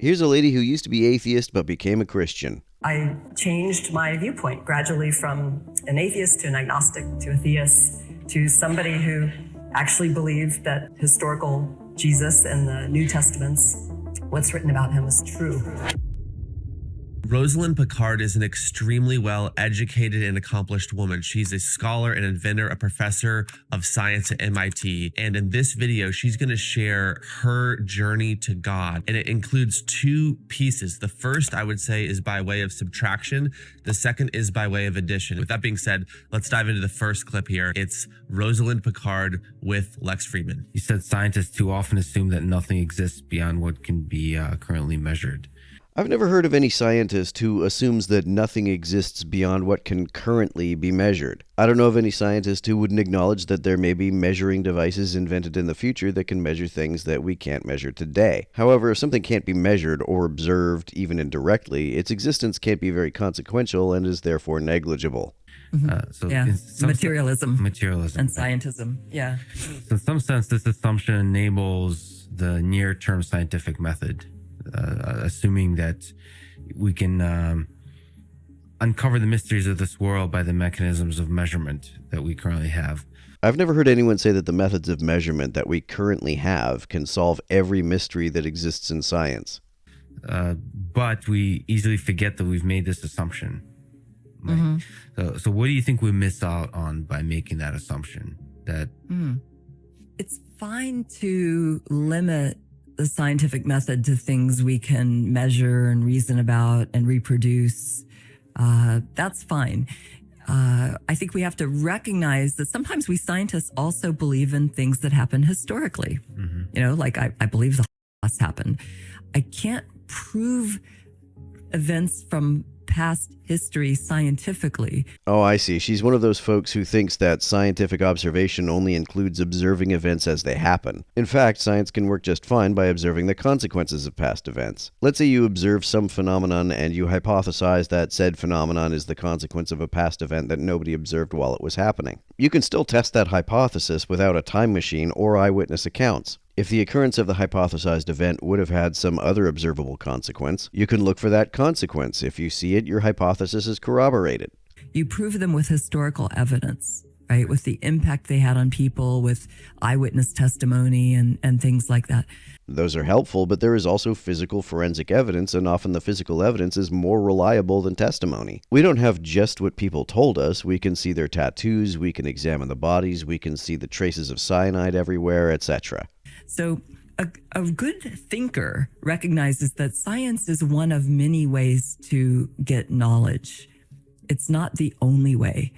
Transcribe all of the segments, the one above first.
Here's a lady who used to be atheist but became a Christian. I changed my viewpoint gradually from an atheist to an agnostic to a theist to somebody who actually believed that historical Jesus and the New Testaments, what's written about him, was true. Rosalind Picard is an extremely well-educated and accomplished woman. She's a scholar, an inventor, a professor of science at MIT. And in this video, she's going to share her journey to God. And it includes two pieces. The first, I would say, is by way of subtraction. The second is by way of addition. With that being said, let's dive into the first clip here. It's Rosalind Picard with Lex Friedman. You said scientists too often assume that nothing exists beyond what can be currently measured. I've never heard of any scientist who assumes that nothing exists beyond what can currently be measured. I don't know of any scientist who wouldn't acknowledge that there may be measuring devices invented in the future that can measure things that we can't measure today. However, if something can't be measured or observed, even indirectly, its existence can't be very consequential and is therefore negligible. Materialism and scientism. Yeah. So in some sense, this assumption enables the near-term scientific method. Assuming that we can uncover the mysteries of this world by the mechanisms of measurement that we currently have. I've never heard anyone say that the methods of measurement that we currently have can solve every mystery that exists in science. But we easily forget that we've made this assumption. Right? So what do you think we miss out on by making that assumption? It's fine to limit the scientific method to things we can measure and reason about and reproduce. That's fine. I think we have to recognize that sometimes we scientists also believe in things that happen historically. You know, like I believe the Holocaust happened. I can't prove events from past history scientifically. Oh, I see. She's one of those folks who thinks that scientific observation only includes observing events as they happen. In fact, science can work just fine by observing the consequences of past events. Let's say you observe some phenomenon and you hypothesize that said phenomenon is the consequence of a past event that nobody observed while it was happening. You can still test that hypothesis without a time machine or eyewitness accounts. If the occurrence of the hypothesized event would have had some other observable consequence, you can look for that consequence. If you see it, your hypothesis is corroborated. You prove them with historical evidence, right? With the impact they had on people, with eyewitness testimony and things like that. Those are helpful, but there is also physical forensic evidence, and often the physical evidence is more reliable than testimony. We don't have just what people told us. We can see their tattoos, we can examine the bodies, we can see the traces of cyanide everywhere, etc. So a good thinker recognizes that science is one of many ways to get knowledge. It's not the only way.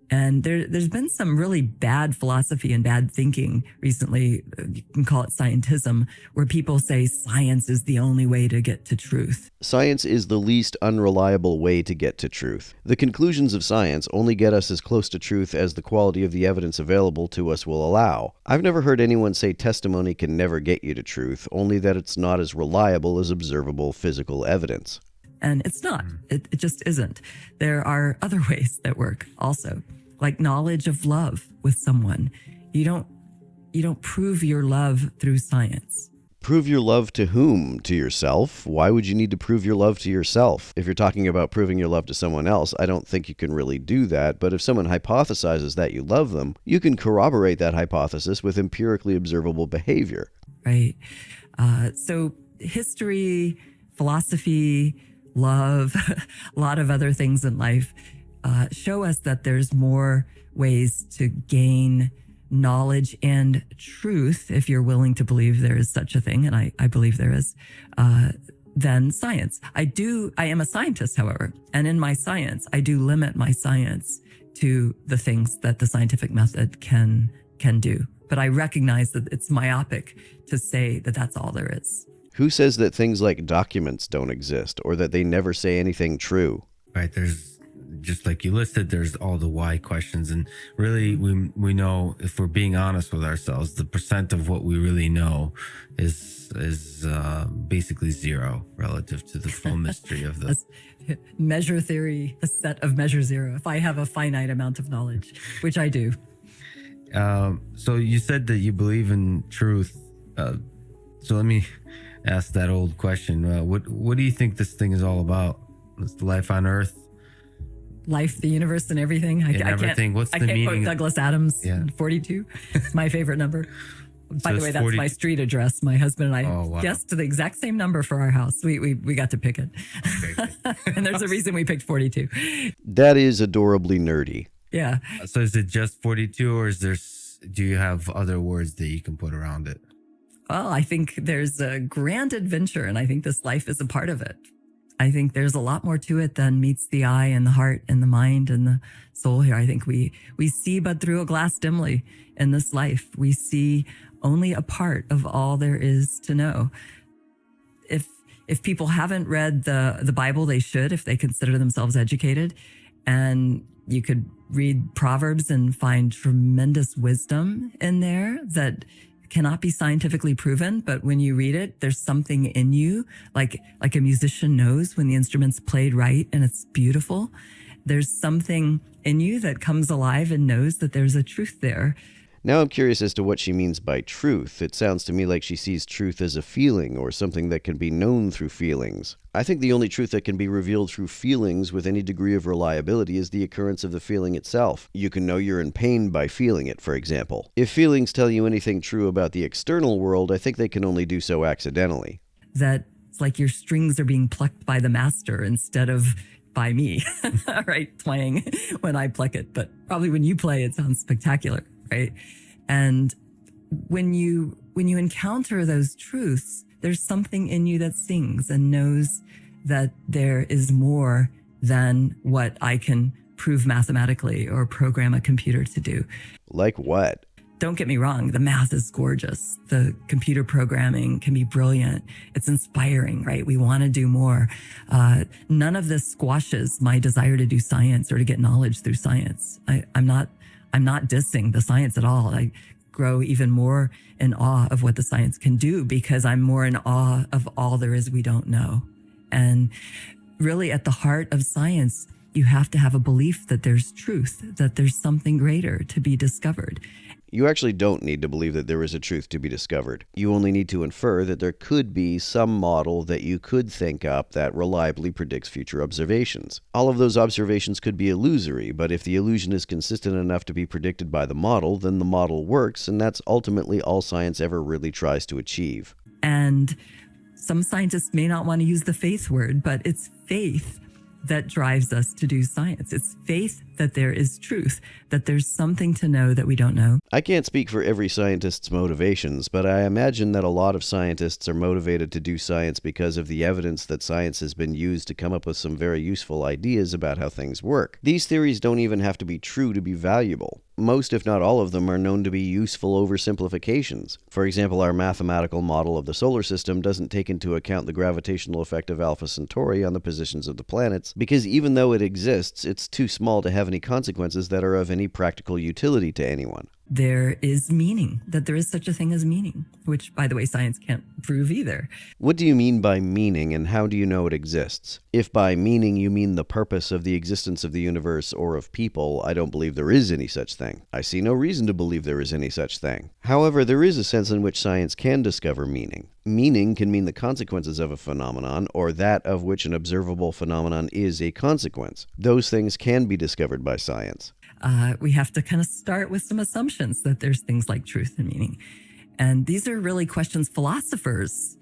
And there's been some really bad philosophy and bad thinking recently. You can call it scientism, where people say science is the only way to get to truth. Science is the least unreliable way to get to truth. The conclusions of science only get us as close to truth as the quality of the evidence available to us will allow. I've never heard anyone say testimony can never get you to truth, only that it's not as reliable as observable physical evidence. And it's not. It just isn't. There are other ways that work also, like knowledge of love with someone. You don't prove your love through science. Prove your love to whom? To yourself? Why would you need to prove your love to yourself? If you're talking about proving your love to someone else, I don't think you can really do that. But if someone hypothesizes that you love them, you can corroborate that hypothesis with empirically observable behavior. Right. So history, philosophy, love, a lot of other things in life show us that there's more ways to gain knowledge and truth, if you're willing to believe there is such a thing, and I believe there is, than science. I am a scientist, however, and in my science, I do limit my science to the things that the scientific method can do. But I recognize that it's myopic to say that that's all there is. Who says that things like documents don't exist, or that they never say anything true? Right, there's, just like you listed, there's all the why questions. And really, we know, if we're being honest with ourselves, the percent of what we really know is basically zero relative to the full mystery of the measure theory, a set of measure zero. If I have a finite amount of knowledge, which I do. So you said that you believe in truth. So let me ask that old question. What do you think this thing is all about? It's life on Earth? Life, the universe, and everything. Everything. What's the I can't meaning? quote Douglas Adams. Yeah. 42. It's my favorite number. By the it's way, that's 40 my street address. My husband and I Oh, wow. guessed the exact same number for our house. We got to pick it. Okay. And there's a reason we picked 42. That is adorably nerdy. Yeah. So is it just 42, or do you have other words that you can put around it? Well, I think there's a grand adventure, and I think this life is a part of it. I think there's a lot more to it than meets the eye and the heart and the mind and the soul here. I think we see but through a glass dimly in this life. We see only a part of all there is to know. If people haven't read the Bible, they should, if they consider themselves educated. And you could read Proverbs and find tremendous wisdom in there that cannot be scientifically proven, but when you read it, there's something in you, like a musician knows when the instrument's played right and it's beautiful. There's something in you that comes alive and knows that there's a truth there. Now I'm curious as to what she means by truth. It sounds to me like she sees truth as a feeling or something that can be known through feelings. I think the only truth that can be revealed through feelings with any degree of reliability is the occurrence of the feeling itself. You can know you're in pain by feeling it, for example. If feelings tell you anything true about the external world, I think they can only do so accidentally. That it's like your strings are being plucked by the master instead of by me, right? Playing when I pluck it, but probably when you play, it sounds spectacular. Right. And when you encounter those truths, there's something in you that sings and knows that there is more than what I can prove mathematically or program a computer to do. Like what? Don't get me wrong. The math is gorgeous. The computer programming can be brilliant. It's inspiring, right? We want to do more. None of this squashes my desire to do science or to get knowledge through science. I'm not dissing the science at all. I grow even more in awe of what the science can do because I'm more in awe of all there is we don't know. And really at the heart of science, you have to have a belief that there's truth, that there's something greater to be discovered. You actually don't need to believe that there is a truth to be discovered. You only need to infer that there could be some model that you could think up that reliably predicts future observations. All of those observations could be illusory, but if the illusion is consistent enough to be predicted by the model, then the model works, and that's ultimately all science ever really tries to achieve. And some scientists may not want to use the faith word, but it's faith that drives us to do science. It's faith that there is truth, that there's something to know that we don't know. I can't speak for every scientist's motivations, but I imagine that a lot of scientists are motivated to do science because of the evidence that science has been used to come up with some very useful ideas about how things work. These theories don't even have to be true to be valuable. Most, if not all of them, are known to be useful oversimplifications. For example, our mathematical model of the solar system doesn't take into account the gravitational effect of Alpha Centauri on the positions of the planets, because even though it exists, it's too small to have any consequences that are of any practical utility to anyone. There is meaning, that there is such a thing as meaning, which, by the way, science can't prove either. What do you mean by meaning, and how do you know it exists? If by meaning you mean the purpose of the existence of the universe or of people, I don't believe there is any such thing. I see no reason to believe there is any such thing. However, there is a sense in which science can discover meaning. Meaning can mean the consequences of a phenomenon, or that of which an observable phenomenon is a consequence. Those things can be discovered by science. We have to kind of start with some assumptions that there's things like truth and meaning. And these are really questions philosophers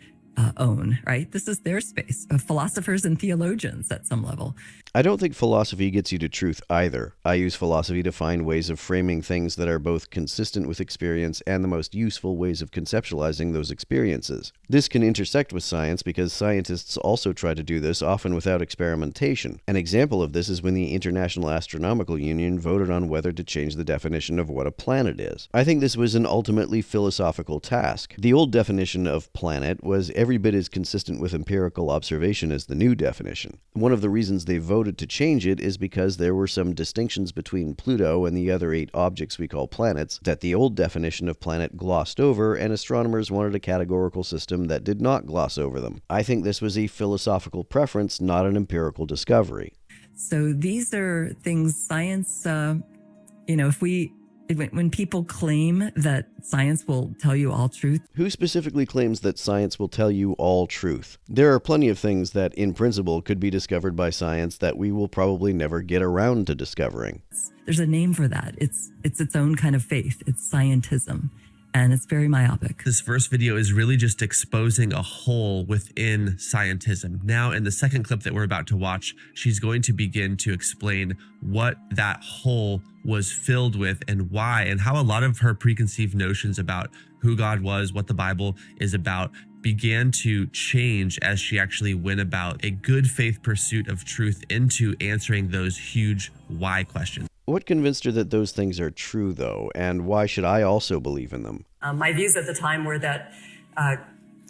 own, right? This is their space, philosophers and theologians at some level. I don't think philosophy gets you to truth either. I use philosophy to find ways of framing things that are both consistent with experience and the most useful ways of conceptualizing those experiences. This can intersect with science because scientists also try to do this, often without experimentation. An example of this is when the International Astronomical Union voted on whether to change the definition of what a planet is. I think this was an ultimately philosophical task. The old definition of planet was every bit as consistent with empirical observation as the new definition. One of the reasons they voted to change it is because there were some distinctions between Pluto and the other 8 objects we call planets that the old definition of planet glossed over, and astronomers wanted a categorical system that did not gloss over them. I think this was a philosophical preference, not an empirical discovery. So these are things science, if we When people claim that science will tell you all truth, Who specifically claims that science will tell you all truth? There are plenty of things that, in principle, could be discovered by science that we will probably never get around to discovering. there's a name for that. It's its own kind of faith. It's scientism, and it's very myopic. This first video is really just exposing a hole within scientism. Now, in the second clip that we're about to watch, she's going to begin to explain what that hole was filled with and why, and how a lot of her preconceived notions about who God was, what the Bible is about, began to change as she actually went about a good faith pursuit of truth into answering those huge why questions. What convinced her that those things are true, though, and why should I also believe in them? My views at the time were that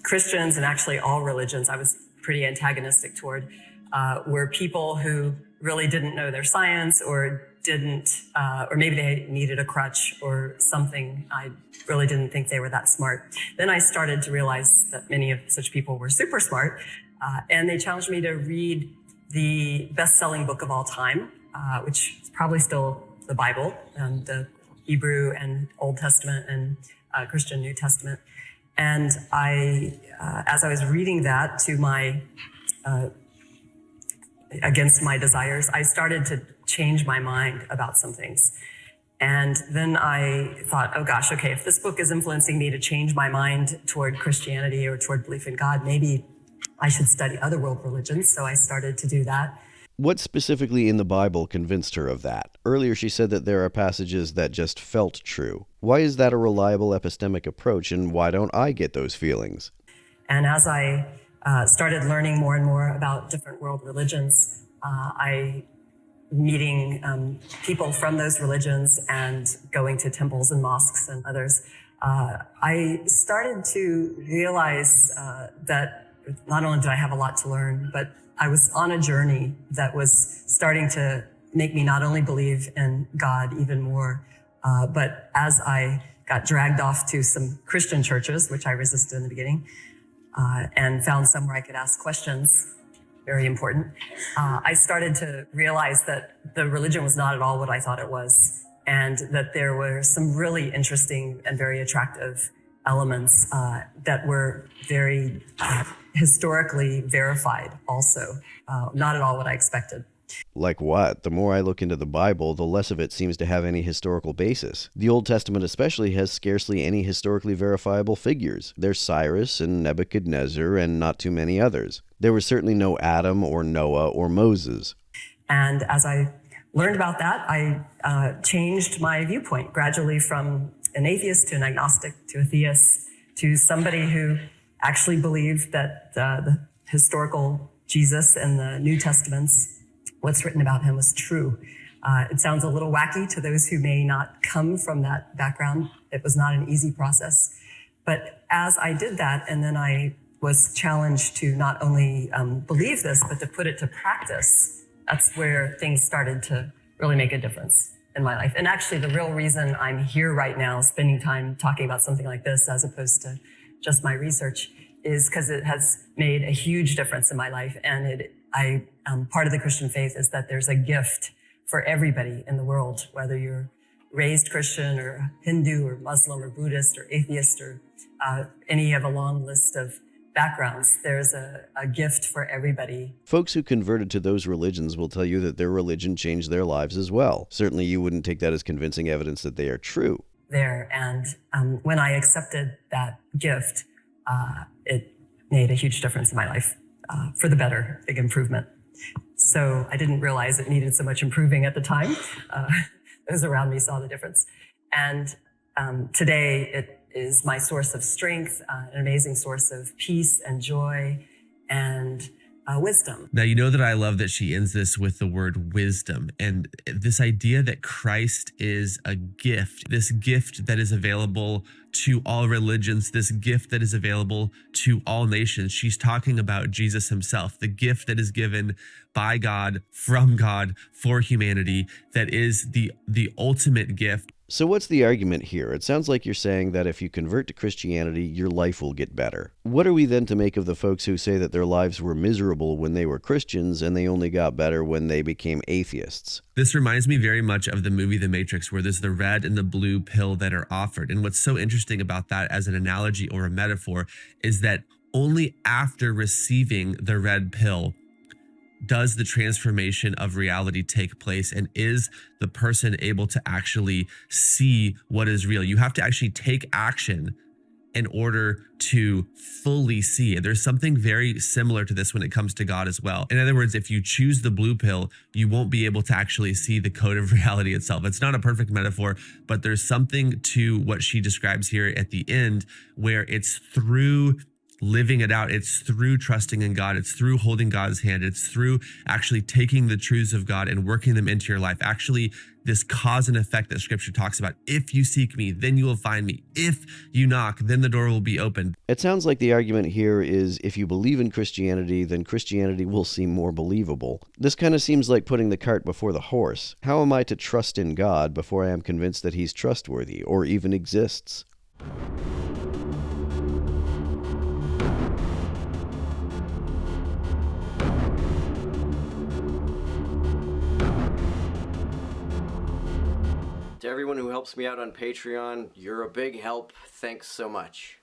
Christians, and actually all religions, I was pretty antagonistic toward, were people who really didn't know their science, or or maybe they needed a crutch or something. I really didn't think they were that smart. Then I started to realize that many of such people were super smart, and they challenged me to read the best-selling book of all time, which is probably still the Bible, and the Hebrew and Old Testament and Christian New Testament. And as I was reading that to against my desires, I started to change my mind about some things. And then I thought, oh gosh, okay, if this book is influencing me to change my mind toward Christianity or toward belief in God, maybe I should study other world religions. So I started to do that. What specifically in the Bible convinced her of that? Earlier she said that there are passages that just felt true. Why is that a reliable epistemic approach, and why don't I get those feelings? And as I started learning more and more about different world religions, meeting people from those religions and going to temples and mosques and others, I started to realize that not only did I have a lot to learn, but I was on a journey that was starting to make me not only believe in God even more, but as I got dragged off to some Christian churches, which I resisted in the beginning, and found some where I could ask questions, very important, I started to realize that the religion was not at all what I thought it was, and that there were some really interesting and very attractive elements that were very historically verified also, not at all what I expected. Like what? The more I look into the Bible, the less of it seems to have any historical basis. The Old Testament especially has scarcely any historically verifiable figures. There's Cyrus and Nebuchadnezzar and not too many others. There was certainly no Adam or Noah or Moses. And as I learned about that, I changed my viewpoint gradually from an atheist to an agnostic to a theist to somebody who actually believed that the historical Jesus and the New Testaments, what's written about him, was true. It sounds a little wacky to those who may not come from that background. It was not an easy process. But as I did that, and then I was challenged to not only believe this, but to put it to practice, that's where things started to really make a difference in my life. And actually, the real reason I'm here right now, spending time talking about something like this, as opposed to just my research, is because it has made a huge difference in my life. And part of the Christian faith is that there's a gift for everybody in the world, whether you're raised Christian or Hindu or Muslim or Buddhist or atheist or any of a long list of backgrounds. There's a gift for everybody. Folks who converted to those religions will tell you that their religion changed their lives as well. Certainly you wouldn't take that as convincing evidence that they are true. And when I accepted that gift, it made a huge difference in my life, for the better, big improvement. So I didn't realize it needed so much improving at the time. Those around me saw the difference. And today it is my source of strength, an amazing source of peace and joy and wisdom. Now, you know that I love that she ends this with the word wisdom, and this idea that Christ is a gift, this gift that is available to all religions, this gift that is available to all nations. She's talking about Jesus himself, the gift that is given by God, from God, for humanity, that is the ultimate gift. So what's the argument here? It sounds like you're saying that if you convert to Christianity, your life will get better. What are we then to make of the folks who say that their lives were miserable when they were Christians and they only got better when they became atheists? This reminds me very much of the movie The Matrix, where there's the red and the blue pill that are offered. And what's so interesting about that as an analogy or a metaphor is that only after receiving the red pill does the transformation of reality take place, and is the person able to actually see what is real. You have to actually take action in order to fully see. And there's something very similar to this when it comes to God as well. In other words, if you choose the blue pill, you won't be able to actually see the code of reality itself. It's not a perfect metaphor, but there's something to what she describes here at the end, where it's through living it out. It's through trusting in God. It's through holding God's hand. It's through actually taking the truths of God and working them into your life. Actually, this cause and effect that scripture talks about. If you seek me, then you will find me. If you knock, then the door will be opened. It sounds like the argument here is if you believe in Christianity, then Christianity will seem more believable. This kind of seems like putting the cart before the horse. How am I to trust in God before I am convinced that he's trustworthy or even exists? To everyone who helps me out on Patreon, you're a big help. Thanks so much.